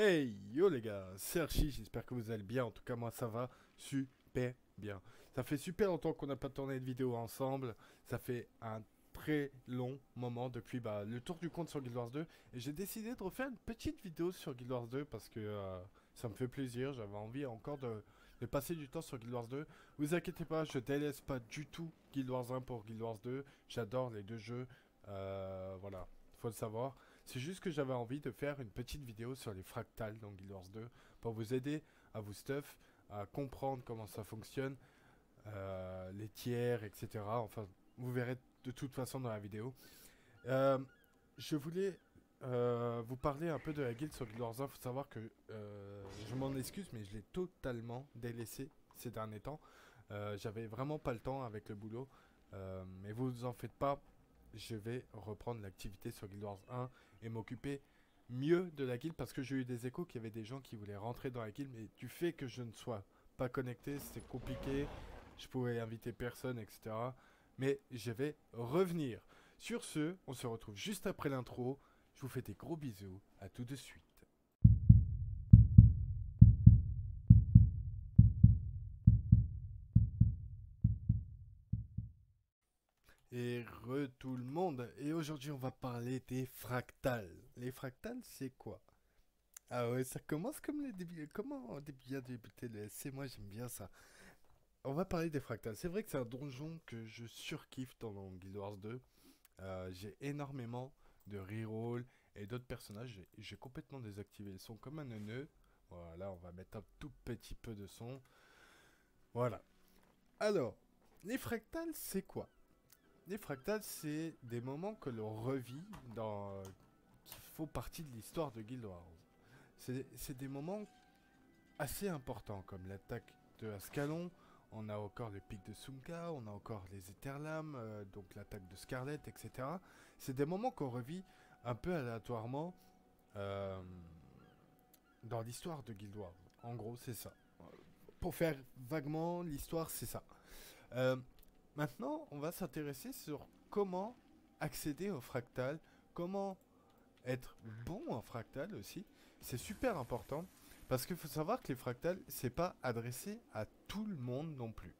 Hey yo les gars, c'est Archie, j'espère que vous allez bien, en tout cas moi ça va super bien. Ça fait super longtemps qu'on n'a pas tourné de vidéo ensemble, ça fait un très long moment depuis le tour du compte sur Guild Wars 2 et j'ai décidé de refaire une petite vidéo sur Guild Wars 2 parce que ça me fait plaisir, j'avais envie encore de passer du temps sur Guild Wars 2. Vous inquiétez pas, je délaisse pas du tout Guild Wars 1 pour Guild Wars 2, j'adore les deux jeux, voilà, faut le savoir. C'est juste que j'avais envie de faire une petite vidéo sur les fractales dans Guild Wars 2 pour vous aider à vous stuff, à comprendre comment ça fonctionne, les tiers, etc. Enfin, vous verrez de toute façon dans la vidéo. Euh, je voulais vous parler un peu de la guilde sur Guild Wars 1. Faut savoir que je m'en excuse, mais je l'ai totalement délaissé ces derniers temps. J'avais vraiment pas le temps avec le boulot. Mais vous en faites pas, je vais reprendre l'activité sur Guild Wars 1 et m'occuper mieux de la guilde parce que j'ai eu des échos qu'il y avait des gens qui voulaient rentrer dans la guilde, mais du fait que je ne sois pas connecté, c'était compliqué, je pouvais inviter personne, etc. Mais je vais revenir. Sur ce, on se retrouve juste après l'intro. Je vous fais des gros bisous, à tout de suite. Et tout le monde. Et aujourd'hui, on va parler des fractales. Les fractales, c'est quoi? Ah ouais, ça commence comme les débuts. Comment bien débuter le SC? Moi, j'aime bien ça. On va parler des fractales. C'est vrai que c'est un donjon que je surkiffe dans Guild Wars 2. J'ai énormément de reroll et d'autres personnages. J'ai complètement désactivé le son comme un neuneu. Voilà, on va mettre un tout petit peu de son. Voilà. Alors, les fractales, c'est quoi? Les fractales, c'est des moments que l'on revit qui font partie de l'histoire de Guild Wars. C'est des moments assez importants, comme l'attaque de Ascalon. On a encore le pic de Sumka, on a encore les Étherlames, donc l'attaque de Scarlet, etc. C'est des moments qu'on revit un peu aléatoirement euh, dans l'histoire de Guild Wars. En gros, c'est ça. Pour faire vaguement l'histoire, c'est ça. Euh, Maintenant, on va s'intéresser sur comment accéder au fractal, comment être bon en fractal aussi. C'est super important parce qu'il faut savoir que les fractales, c'est pas adressé à tout le monde non plus.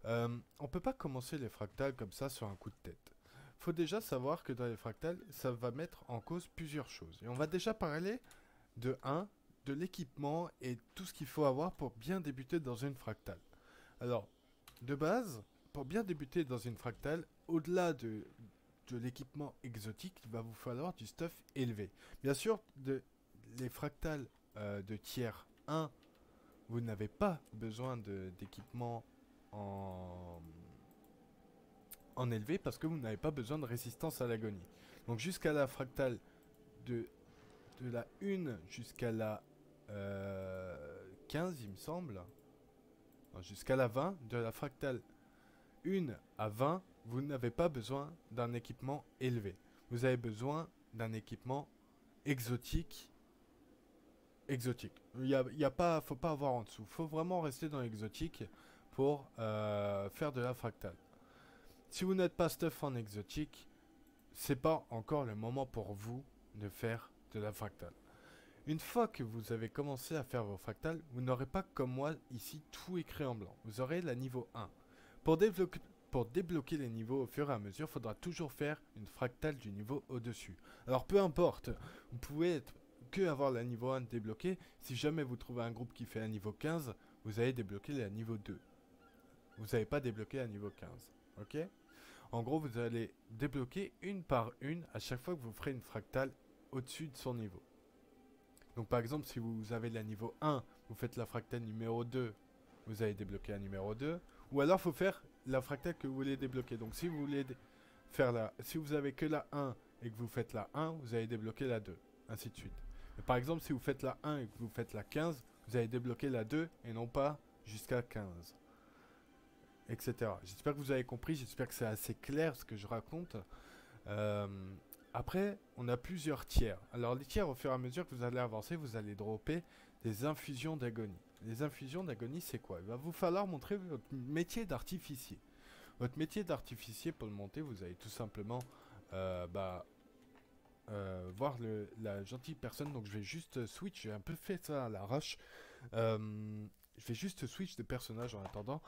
On peut pas commencer les fractales comme ça sur un coup de tête. Faut déjà savoir que dans les fractales, ça va mettre en cause plusieurs choses. Et on va déjà parler de de l'équipement et tout ce qu'il faut avoir pour bien débuter dans une fractale. Alors, de base, pour bien débuter dans une fractale, au-delà de l'équipement exotique, il va vous falloir du stuff élevé. Bien sûr, les fractales de tiers 1, vous n'avez pas besoin d'équipement en, en élevé parce que vous n'avez pas besoin de résistance à l'agonie. Donc jusqu'à la fractale de, de la 1 jusqu'à la 15, il me semble, jusqu'à la 20, de la fractale 1 à 20, vous n'avez pas besoin d'un équipement élevé. Vous avez besoin d'un équipement exotique. Exotique. Faut pas avoir en dessous. Faut vraiment rester dans l'exotique pour faire de la fractale. Si vous n'êtes pas stuff en exotique, c'est pas encore le moment pour vous de faire de la fractale. Une fois que vous avez commencé à faire vos fractales, vous n'aurez pas comme moi ici tout écrit en blanc. Vous aurez la niveau 1. Pour débloquer les niveaux au fur et à mesure, il faudra toujours faire une fractale du niveau au-dessus. Alors peu importe, vous pouvez avoir la niveau 1 débloquée. Si jamais vous trouvez un groupe qui fait un niveau 15, vous allez débloquer la niveau 2. Vous n'avez pas débloqué la niveau 15. Ok? En gros, vous allez débloquer une par une à chaque fois que vous ferez une fractale au-dessus de son niveau. Donc par exemple, si vous avez la niveau 1, vous faites la fractale numéro 2, vous allez débloquer la numéro 2. Ou alors, il faut faire la fractale que vous voulez débloquer. Donc si vous voulez si vous avez que la 1 et que vous faites la 1, vous allez débloquer la 2. Ainsi de suite. Et par exemple, si vous faites la 1 et que vous faites la 15, vous allez débloquer la 2 et non pas jusqu'à 15. Etc. J'espère que vous avez compris, j'espère que c'est assez clair ce que je raconte. Euh, Après, on a plusieurs tiers. Alors les tiers, au fur et à mesure que vous allez avancer, vous allez dropper des infusions d'agonie. Les infusions d'agonie, c'est quoi? Il va vous falloir montrer votre métier d'artificier. Votre métier d'artificier, pour le monter, vous allez tout simplement voir la gentille personne. Donc je vais juste switch, j'ai un peu fait ça à l'arrache. Je vais juste switch de personnage en attendant.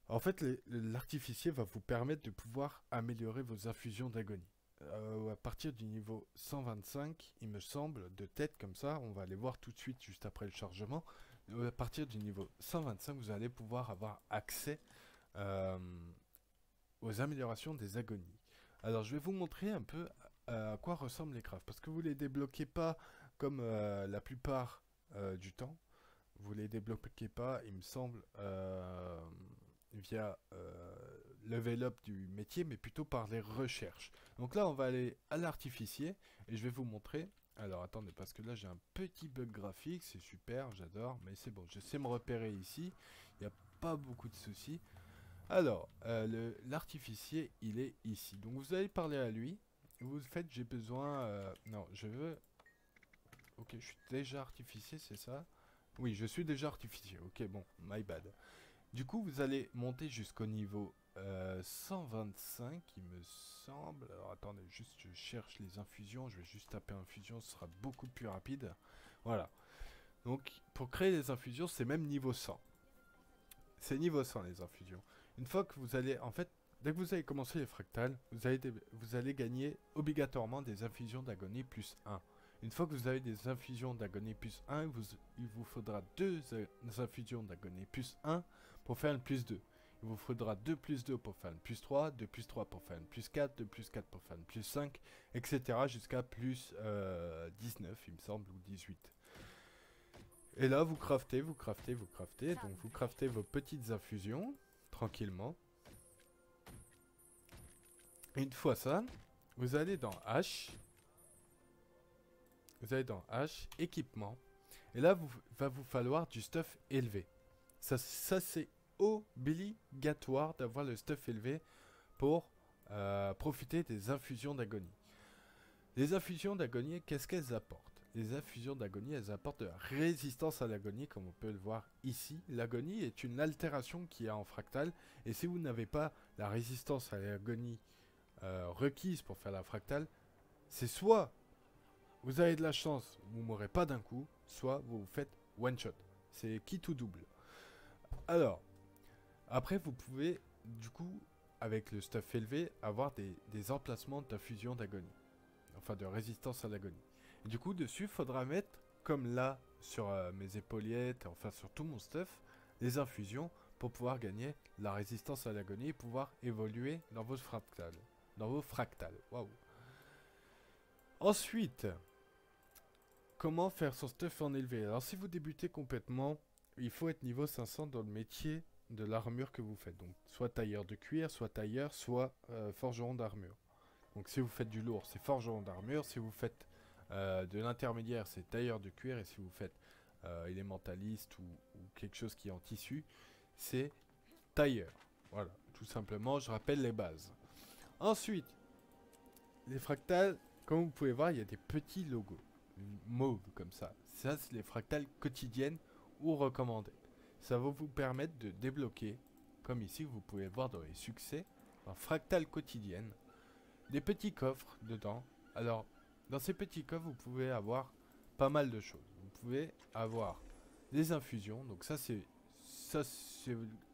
En fait, l'artificier va vous permettre de pouvoir améliorer vos infusions d'agonie. À partir du niveau 125, il me semble, de tête comme ça, on va aller voir tout de suite juste après le chargement. À partir du niveau 125, vous allez pouvoir avoir accès euh, aux améliorations des agonies. Alors je vais vous montrer un peu à quoi ressemblent les crafts, parce que vous ne les débloquez pas comme la plupart du temps. Vous les débloquez pas, il me semble, via level up du métier, mais plutôt par les recherches. Donc là, on va aller à l'artificier et je vais vous montrer. Alors attendez, parce que là j'ai un petit bug graphique, c'est super, j'adore, mais c'est bon, je sais me repérer ici, il n'y a pas beaucoup de soucis. Alors, l'artificier, il est ici. Donc vous allez parler à lui, vous faites, j'ai besoin, non, je veux, ok, je suis déjà artificier, c'est ça? Oui, je suis déjà artificier, ok, bon, my bad. Du coup, vous allez monter jusqu'au niveau 125, il me semble. Alors attendez, juste je cherche les infusions. Je vais juste taper infusion, ce sera beaucoup plus rapide. Voilà. Donc, pour créer les infusions, c'est même niveau 100. C'est niveau 100 les infusions. Une fois que vous allez, en fait, dès que vous allez commencer les fractales, vous allez gagner obligatoirement des infusions d'agonie plus 1. Une fois que vous avez des infusions d'agonie plus 1, il vous faudra 2 infusions d'agonie plus 1 pour faire le plus 2. Il vous faudra 2 plus 2 pour faire le plus 3, 2 plus 3 pour faire le plus 4, 2 plus 4 pour faire le plus 5, etc. jusqu'à plus 19, il me semble, ou 18. Et là, vous craftez, vous craftez, vous craftez. Donc, vous craftez vos petites infusions, tranquillement. Une fois ça, vous allez dans H. Vous allez dans H, équipement. Et là, va vous falloir du stuff élevé. Ça c'est obligatoire d'avoir le stuff élevé pour profiter des infusions d'agonie. Les infusions d'agonie, qu'est-ce qu'elles apportent? Les infusions d'agonie, elles apportent de la résistance à l'agonie, comme on peut le voir ici. L'agonie est une altération qu'il y a en fractal. Et si vous n'avez pas la résistance à l'agonie requise pour faire la fractale, c'est soit vous avez de la chance, vous mourrez pas d'un coup, soit vous vous faites one shot. C'est qui tout double. Alors, après vous pouvez, du coup, avec le stuff élevé, avoir des emplacements d'infusion d'agonie. Enfin, de résistance à l'agonie. Et du coup, dessus, il faudra mettre, comme là, sur mes épaulettes, enfin sur tout mon stuff, les infusions pour pouvoir gagner la résistance à l'agonie et pouvoir évoluer dans vos fractales. Waouh. Ensuite, comment faire son stuff en élevé? Alors si vous débutez complètement, il faut être niveau 500 dans le métier de l'armure que vous faites. Donc soit tailleur de cuir, soit tailleur, soit forgeron d'armure. Donc si vous faites du lourd, c'est forgeron d'armure. Si vous faites de l'intermédiaire, c'est tailleur de cuir. Et si vous faites élémentaliste ou quelque chose qui est en tissu, c'est tailleur. Voilà, tout simplement, je rappelle les bases. Ensuite, les fractales, comme vous pouvez voir, il y a des petits logos mauve comme ça. Ça, c'est les fractales quotidiennes ou recommandées. Ça va vous permettre de débloquer, comme ici, vous pouvez voir dans les succès, en fractale quotidienne, des petits coffres dedans. Alors, dans ces petits coffres, vous pouvez avoir pas mal de choses. Vous pouvez avoir des infusions. Donc ça, c'est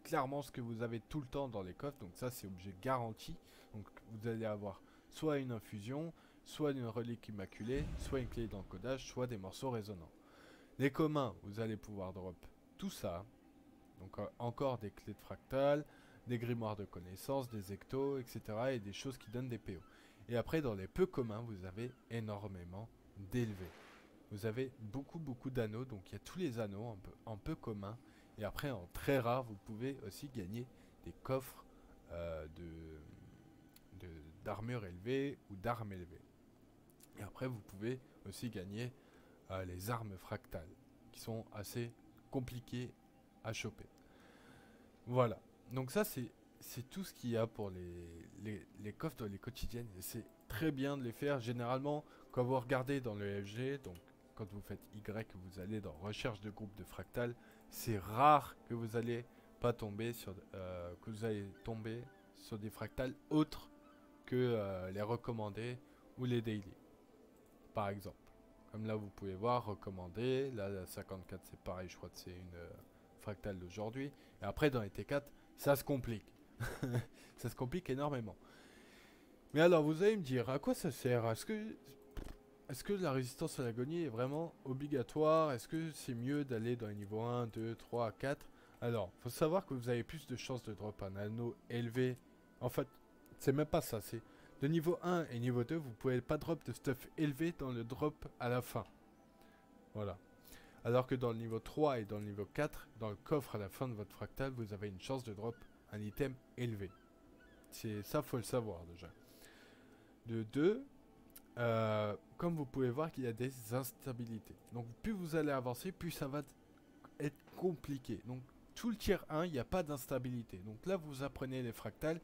clairement ce que vous avez tout le temps dans les coffres. Donc ça, c'est objet garanti. Donc vous allez avoir soit une infusion, soit une relique immaculée, soit une clé d'encodage, soit des morceaux résonnants. Les communs, vous allez pouvoir drop tout ça. Donc encore des clés de fractal, des grimoires de connaissances, des ectos, etc. et des choses qui donnent des PO. Et après, dans les peu communs, vous avez énormément d'élevés. Vous avez beaucoup d'anneaux, donc il y a tous les anneaux en peu commun. Et après, en très rare, vous pouvez aussi gagner des coffres d'armure élevée ou d'armes élevées. Et après, vous pouvez aussi gagner les armes fractales, qui sont assez compliquées à choper. Voilà. Donc ça, c'est tout ce qu'il y a pour les coffres dans les quotidiennes. C'est très bien de les faire. Généralement, quand vous regardez dans le FG, donc quand vous faites Y, vous allez dans recherche de groupe de fractales, c'est rare que vous allez pas tomber sur des fractales autres que les recommandés ou les daily. par exemple. Comme là, vous pouvez voir, recommandé. Là, la 54, c'est pareil, je crois que c'est une fractale d'aujourd'hui. Et après, dans les T4, ça se complique. Ça se complique énormément. Mais alors, vous allez me dire, à quoi ça sert? Est-ce que la résistance à l'agonie est vraiment obligatoire? Est-ce que c'est mieux d'aller dans les niveaux 1, 2, 3, 4? Alors, faut savoir que vous avez plus de chances de drop un anneau élevé. En fait, c'est même pas ça, c'est de niveau 1 et niveau 2, vous pouvez pas drop de stuff élevé dans le drop à la fin. Voilà. Alors que dans le niveau 3 et dans le niveau 4, dans le coffre à la fin de votre fractal, vous avez une chance de drop un item élevé. C'est ça, faut le savoir déjà. De 2, comme vous pouvez voir qu'il y a des instabilités. Donc plus vous allez avancer, plus ça va être compliqué. Donc tout le tiers 1, il n'y a pas d'instabilité. Donc là, vous apprenez les fractales,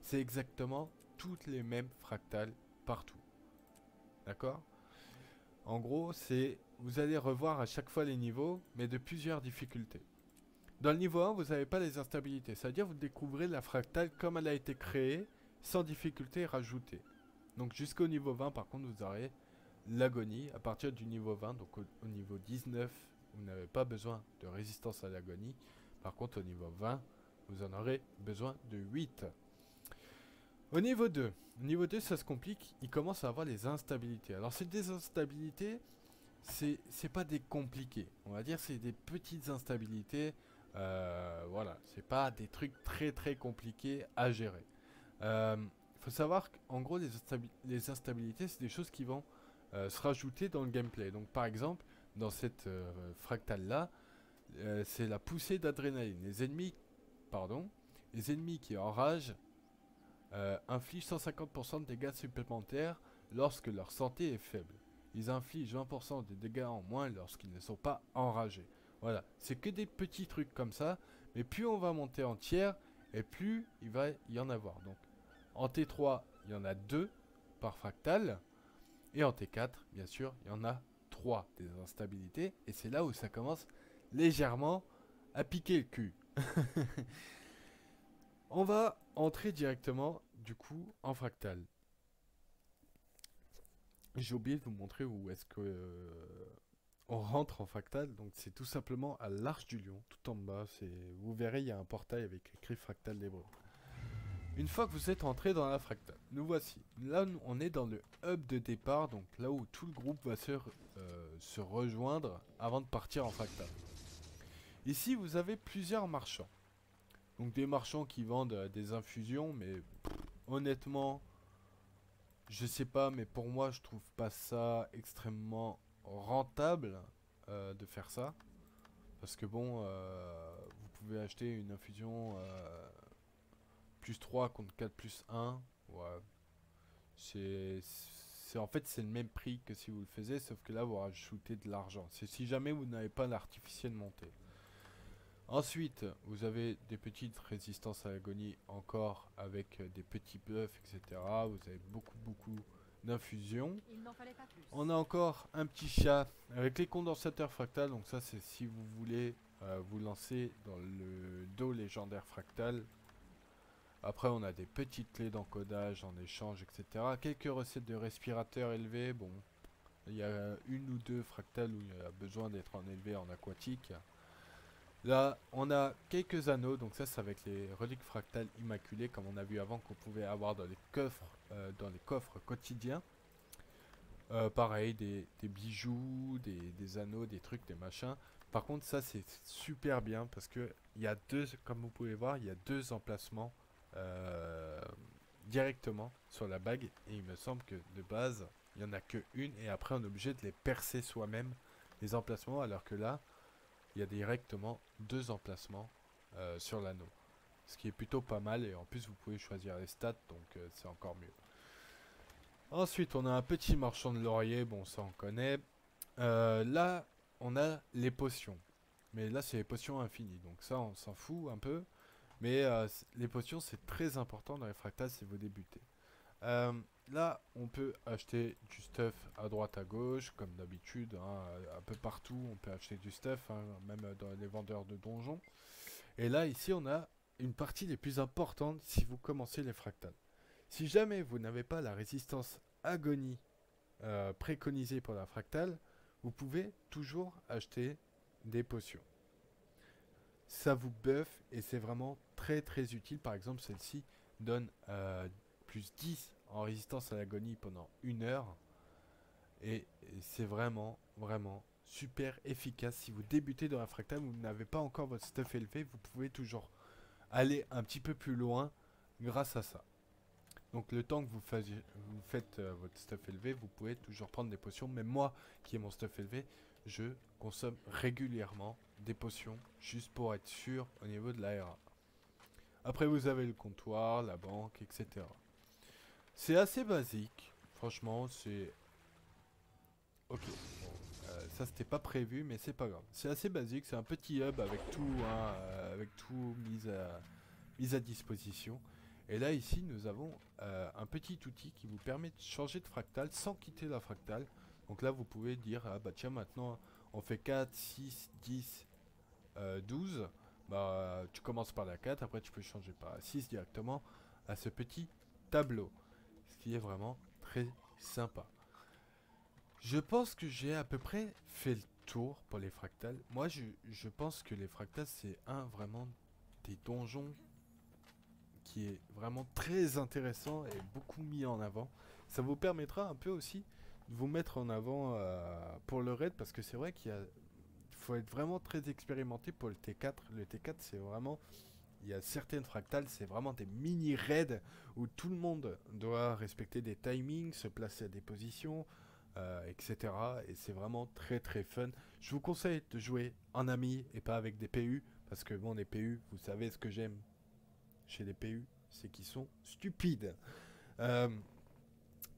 c'est exactement toutes les mêmes fractales partout. D'accord? En gros, c'est vous allez revoir à chaque fois les niveaux, mais de plusieurs difficultés. Dans le niveau 1, vous n'avez pas les instabilités. C'est-à-dire vous découvrez la fractale comme elle a été créée, sans difficulté rajoutée. Donc jusqu'au niveau 20, par contre, vous aurez l'agonie. À partir du niveau 20, donc au niveau 19, vous n'avez pas besoin de résistance à l'agonie. Par contre, au niveau 20, vous en aurez besoin de 8. Au niveau 2, ça se complique. Il commence à avoir les instabilités. Alors, ces des instabilités, c'est pas des compliqués. On va dire c'est des petites instabilités. Voilà, c'est pas des trucs très très compliqués à gérer. Faut savoir qu'en gros, les instabilités, c'est des choses qui vont se rajouter dans le gameplay. Donc, par exemple, dans cette fractale-là, c'est la poussée d'adrénaline. Les ennemis qui enragent infligent 150% de dégâts supplémentaires lorsque leur santé est faible. Ils infligent 20% de dégâts en moins lorsqu'ils ne sont pas enragés. Voilà, c'est que des petits trucs comme ça, mais plus on va monter en tiers, et plus il va y en avoir. Donc, en T3, il y en a 2 par fractal, et en T4, bien sûr, il y en a 3 des instabilités, et c'est là où ça commence légèrement à piquer le cul. On va entrer directement, du coup, en fractal. J'ai oublié de vous montrer où est-ce que on rentre en fractal. Donc c'est tout simplement à l'Arche du Lion, tout en bas. Vous verrez, il y a un portail avec écrit fractal d'Hébreu. Une fois que vous êtes entré dans la fractale, nous voici. Là, on est dans le hub de départ, donc là où tout le groupe va se rejoindre avant de partir en fractale. Ici, vous avez plusieurs marchands. Donc des marchands qui vendent des infusions, mais honnêtement, je sais pas, mais pour moi, je trouve pas ça extrêmement rentable de faire ça. Parce que bon, vous pouvez acheter une infusion plus 3 contre 4 plus 1. Ouais. En fait, c'est le même prix que si vous le faisiez, sauf que là, vous rajoutez de l'argent. C'est si jamais vous n'avez pas l'artificiel monté. Ensuite, vous avez des petites résistances à l'agonie encore avec des petits buffs, etc. Vous avez beaucoup d'infusions. On a encore un petit chat avec les condensateurs fractales. Donc ça, c'est si vous voulez vous lancer dans le dos légendaire fractal. Après, on a des petites clés d'encodage en échange, etc. Quelques recettes de respirateurs élevés. Bon, il y a une ou deux fractales où il y a besoin d'être en élevé en aquatique. Là, on a quelques anneaux, donc ça c'est avec les reliques fractales immaculées, comme on a vu avant qu'on pouvait avoir dans les coffres quotidiens. Pareil, des bijoux, des anneaux, des trucs, des machins. Par contre, ça c'est super bien parce que il y a deux, comme vous pouvez voir, il y a deux emplacements directement sur la bague. Et il me semble que de base, il n'y en a que une, et après on est obligé de les percer soi-même, les emplacements, alors que là, il y a directement deux emplacements sur l'anneau. Ce qui est plutôt pas mal, et en plus vous pouvez choisir les stats, donc c'est encore mieux. Ensuite on a un petit marchand de laurier, bon ça on connaît. Là on a les potions. Mais là c'est les potions infinies, donc ça on s'en fout un peu. Mais les potions c'est très important dans les fractales si vous débutez. Là, on peut acheter du stuff à droite à gauche, comme d'habitude, hein, un peu partout, on peut acheter du stuff, hein, même dans les vendeurs de donjons. Et là, ici, on a une partie les plus importantes si vous commencez les fractales. Si jamais vous n'avez pas la résistance agonie préconisé pour la fractale, vous pouvez toujours acheter des potions. Ça vous buff et c'est vraiment très très utile. Par exemple, celle-ci donne plus 10 en résistance à l'agonie pendant 1 heure. Et c'est vraiment, vraiment super efficace. Si vous débutez dans la fractale, vous n'avez pas encore votre stuff élevé, vous pouvez toujours aller un petit peu plus loin grâce à ça. Donc le temps que vous faites votre stuff élevé, vous pouvez toujours prendre des potions. Mais moi, qui ai mon stuff élevé, je consomme régulièrement des potions juste pour être sûr au niveau de l'ARA. Après, vous avez le comptoir, la banque, etc. C'est assez basique. Franchement, c'est... Ok. Bon, ça, c'était pas prévu, mais c'est pas grave. C'est assez basique. C'est un petit hub avec tout, hein, avec tout mis à disposition. Et là, ici, nous avons un petit outil qui vous permet de changer de fractale sans quitter la fractale. Donc là, vous pouvez dire, ah bah tiens, maintenant, on fait 4, 6, 10, 12. Bah, tu commences par la 4, après tu peux changer par la 6 directement à ce petit tableau. Ce qui est vraiment très sympa. Je pense que j'ai à peu près fait le tour pour les fractales. Moi, je pense que les fractales, c'est vraiment des donjons qui est vraiment très intéressant et beaucoup mis en avant. Ça vous permettra un peu aussi de vous mettre en avant pour le raid parce que c'est vrai qu'il faut être vraiment très expérimenté pour le T4. Le T4 c'est vraiment, il y a certaines fractales, c'est vraiment des mini raids où tout le monde doit respecter des timings, se placer à des positions, etc. Et c'est vraiment très très fun. Je vous conseille de jouer en ami et pas avec des PU parce que bon, les PU, vous savez ce que j'aime chez les PU, c'est qu'ils sont stupides. Euh,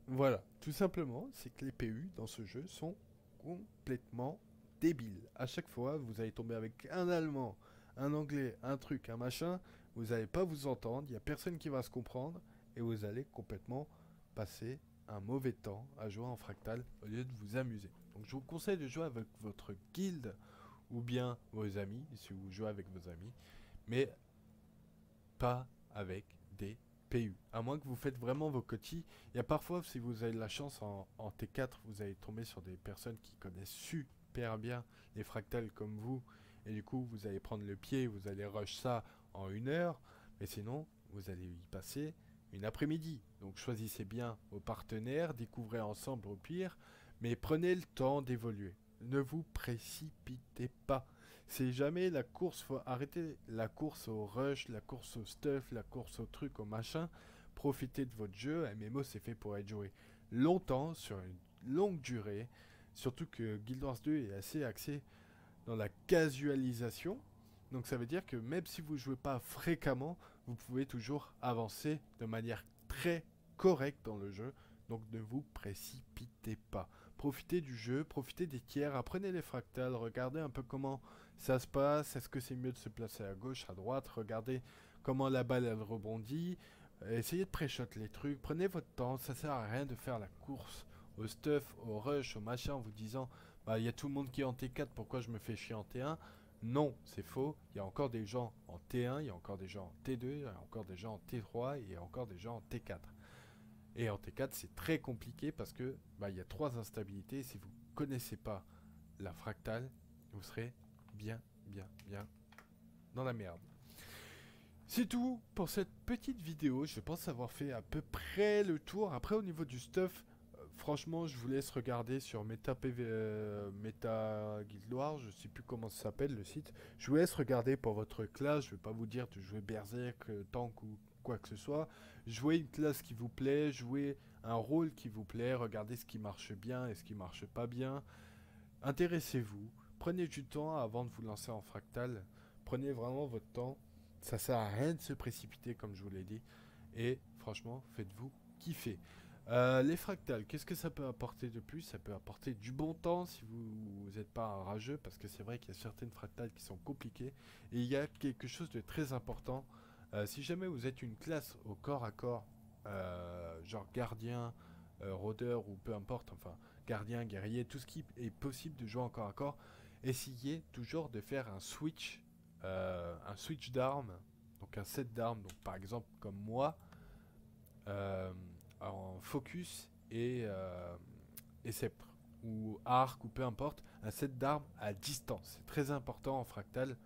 voilà, tout simplement, c'est que les PU dans ce jeu sont complètement débiles. À chaque fois, vous allez tomber avec un Allemand, un Anglais, un truc, un machin, vous n'allez pas vous entendre, il n'y a personne qui va se comprendre, et vous allez complètement passer un mauvais temps à jouer en fractal au lieu de vous amuser. Donc je vous conseille de jouer avec votre guilde ou bien vos amis, si vous jouez avec vos amis, mais pas avec des PU. À moins que vous faites vraiment vos cotis. Il y a parfois, si vous avez de la chance en T4, vous allez tomber sur des personnes qui connaissent super bien les fractales comme vous. Et du coup, vous allez prendre le pied, vous allez rush ça en 1 heure. Mais sinon, vous allez y passer une après-midi. Donc choisissez bien vos partenaires, découvrez ensemble au pire. Mais prenez le temps d'évoluer. Ne vous précipitez pas. C'est jamais la course, faut arrêter la course au rush, la course au stuff, la course au truc, au machin. Profitez de votre jeu. MMO, c'est fait pour être joué longtemps, sur une longue durée. Surtout que Guild Wars 2 est assez axé dans la casualisation. Donc ça veut dire que même si vous jouez pas fréquemment, vous pouvez toujours avancer de manière très correcte dans le jeu. Donc ne vous précipitez pas. Profitez du jeu, profitez des tiers, apprenez les fractales, regardez un peu comment ça se passe. Est-ce que c'est mieux de se placer à gauche, à droite? Regardez comment la balle elle rebondit. Essayez de pré-shot les trucs. Prenez votre temps. Ça sert à rien de faire la course au stuff, au rush, au machin en vous disant bah il y a tout le monde qui est en T4, pourquoi je me fais chier en T1? Non, c'est faux. Il y a encore des gens en T1, il y a encore des gens en T2, il y a encore des gens en T3 et il y a encore des gens en T4. Et en T4, c'est très compliqué parce que bah, il y a 3 instabilités. Si vous connaissez pas la fractale, vous serez bien, bien, bien dans la merde. C'est tout pour cette petite vidéo. Je pense avoir fait à peu près le tour. Après, au niveau du stuff, franchement, je vous laisse regarder sur Meta Guild Wars. Je sais plus comment ça s'appelle le site. Je vous laisse regarder pour votre classe. Je vais pas vous dire de jouer Berserk, Tank ou quoi que ce soit. Jouez une classe qui vous plaît. Jouez un rôle qui vous plaît. Regardez ce qui marche bien et ce qui marche pas bien. Intéressez-vous. Prenez du temps avant de vous lancer en fractal. Prenez vraiment votre temps. Ça sert à rien de se précipiter comme je vous l'ai dit. Et franchement, faites-vous kiffer. Les fractales, qu'est-ce que ça peut apporter de plus? Ça peut apporter du bon temps si vous n'êtes pas un rageux. Parce que c'est vrai qu'il y a certaines fractales qui sont compliquées. Et il y a quelque chose de très important. Si jamais vous êtes une classe au corps à corps, genre gardien, rôdeur ou peu importe, enfin gardien, guerrier, tout ce qui est possible de jouer en corps à corps, essayez toujours de faire un switch d'armes, donc un set d'armes, donc par exemple comme moi, en focus et et sceptre, ou arc, ou peu importe, un set d'armes à distance. C'est très important en fractal,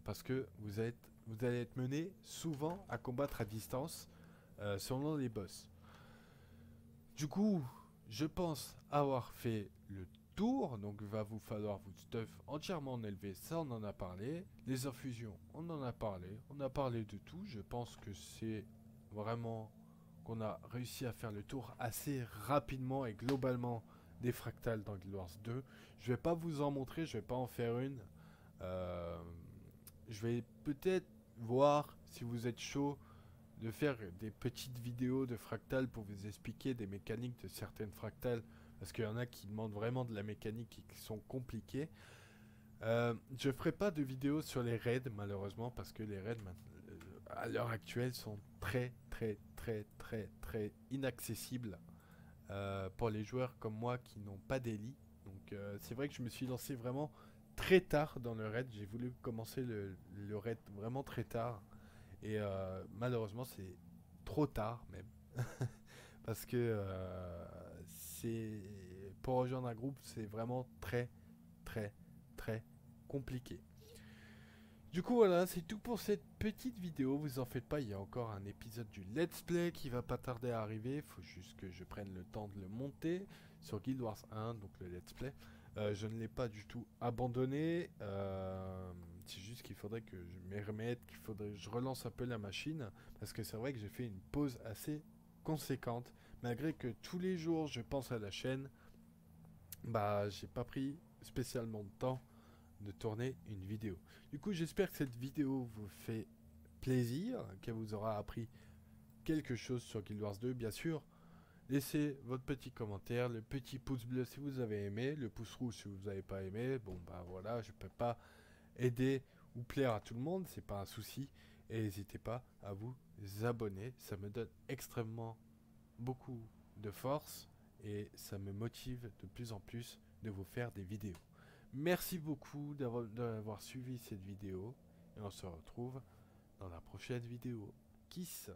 parce que vous allez être mené souvent à combattre à distance selon les boss. Du coup, je pense avoir fait le tour, donc il va vous falloir vous stuff entièrement en élevé, ça on en a parlé. Les infusions, on en a parlé, on a parlé de tout. Je pense que c'est vraiment qu'on a réussi à faire le tour assez rapidement et globalement des fractales dans Guild Wars 2. Je vais pas vous en montrer, je vais pas en faire une. Euh, je vais peut-être voir si vous êtes chaud de faire des petites vidéos de fractales pour vous expliquer des mécaniques de certaines fractales, parce qu'il y en a qui demandent vraiment de la mécanique et qui sont compliquées. Je ferai pas de vidéos sur les raids malheureusement, parce que les raids à l'heure actuelle sont très inaccessibles pour les joueurs comme moi qui n'ont pas d'Eli. Donc c'est vrai que je me suis lancé vraiment très tard dans le raid. J'ai voulu commencer le raid vraiment très tard. Et malheureusement, c'est trop tard même. Parce que c'est pour rejoindre un groupe, c'est vraiment très, très compliqué. Du coup, voilà, c'est tout pour cette petite vidéo. Vous en faites pas, il y a encore un épisode du Let's Play qui va pas tarder à arriver. Il faut juste que je prenne le temps de le monter sur Guild Wars 1, donc le Let's Play. Je ne l'ai pas du tout abandonné. C'est juste qu'il faudrait que je m'y remette, qu'il faudrait que je relance un peu la machine. Parce que c'est vrai que j'ai fait une pause assez conséquente. Malgré que tous les jours je pense à la chaîne, bah j'ai pas pris spécialement de temps de tourner une vidéo. Du coup, j'espère que cette vidéo vous fait plaisir, qu'elle vous aura appris quelque chose sur Guild Wars 2, bien sûr. Laissez votre petit commentaire, le petit pouce bleu si vous avez aimé, le pouce rouge si vous n'avez pas aimé. Bon bah voilà, je peux pas aider ou plaire à tout le monde, c'est pas un souci. Et n'hésitez pas à vous abonner, ça me donne extrêmement beaucoup de force et ça me motive de plus en plus de vous faire des vidéos. Merci beaucoup d'avoir suivi cette vidéo et on se retrouve dans la prochaine vidéo. Kiss!